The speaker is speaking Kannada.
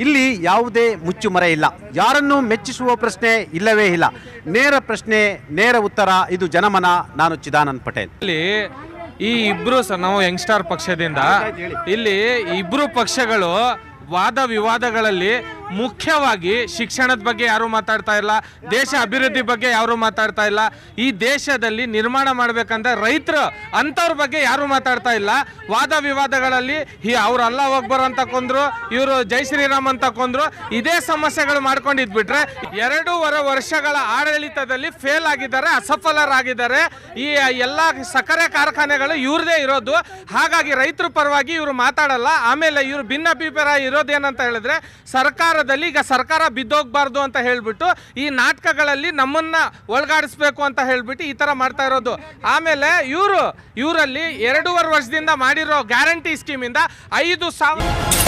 ಇಲ್ಲಿ ಯಾವುದೇ ಮುಚ್ಚುಮರೆ ಇಲ್ಲ, ಯಾರನ್ನೂ ಮೆಚ್ಚಿಸುವ ಪ್ರಶ್ನೆ ಇಲ್ಲವೇ ಇಲ್ಲ. ನೇರ ಪ್ರಶ್ನೆ, ನೇರ ಉತ್ತರ. ಇದು ಜನಮನ. ನಾನು ಚಿದಾನಂದ್ ಪಟೇಲ್. ಇಲ್ಲಿ ಈ ಇಬ್ರು ನಾವು ಯಂಗ್ಸ್ಟಾರ್ ಪಕ್ಷದಿಂದ ಇಲ್ಲಿ ಇಬ್ರು ಪಕ್ಷಗಳು ವಾದ ವಿವಾದಗಳಲ್ಲಿ ಮುಖ್ಯವಾಗಿ ಶಿಕ್ಷಣದ ಬಗ್ಗೆ ಯಾರು ಮಾತಾಡ್ತಾ ಇಲ್ಲ, ದೇಶ ಅಭಿವೃದ್ಧಿ ಬಗ್ಗೆ ಯಾರು ಮಾತಾಡ್ತಾ ಇಲ್ಲ, ಈ ದೇಶದಲ್ಲಿ ನಿರ್ಮಾಣ ಮಾಡ್ಬೇಕಂದ್ರೆ ರೈತರು ಅಂಥವ್ರ ಬಗ್ಗೆ ಯಾರು ಮಾತಾಡ್ತಾ ಇಲ್ಲ. ವಾದ ವಿವಾದಗಳಲ್ಲಿ ಅವ್ರು ಅಲ್ಲಾಹ್ ಅಕ್ಬರ್ ಅಂತ ಕೊಂದ್ರು, ಇವರು ಜೈ ಶ್ರೀರಾಮ್ ಅಂತ ಕೊಂದ್ರು, ಇದೇ ಸಮಸ್ಯೆಗಳು ಮಾಡ್ಕೊಂಡಿದ್ಬಿಟ್ರೆ 2.5 ವರ್ಷಗಳ ಆಡಳಿತದಲ್ಲಿ ಫೇಲ್ ಆಗಿದ್ದಾರೆ, ಅಸಫಲರಾಗಿದ್ದಾರೆ. ಈ ಎಲ್ಲ ಸಕ್ಕರೆ ಕಾರ್ಖಾನೆಗಳು ಇವ್ರದೇ ಇರೋದು. ಹಾಗಾಗಿ ರೈತರ ಪರವಾಗಿ ಇವರು ಮಾತಾಡಲ್ಲ. ಆಮೇಲೆ ಇವರು ಭಿನ್ನಾಭಿಪ್ರಾಯ ಇರೋದೇನಂತ ಹೇಳಿದ್ರೆ ಸರ್ಕಾರದಲ್ಲಿ ಈಗ ಸರ್ಕಾರ ಬಿದ್ದೋಗ್ಬಾರ್ದು ಅಂತ ಹೇಳ್ಬಿಟ್ಟು ಈ ನಾಟಕಗಳಲ್ಲಿ ನಮ್ಮನ್ನ ಒಳಗಾಡಿಸ್ಬೇಕು ಅಂತ ಹೇಳ್ಬಿಟ್ಟು ಈ ತರ ಮಾಡ್ತಾ ಇರೋದು. ಆಮೇಲೆ ಇವರಲ್ಲಿ 2.5 ವರ್ಷದಿಂದ ಮಾಡಿರೋ ಗ್ಯಾರಂಟಿ ಸ್ಕೀಮಿಂದ 5,000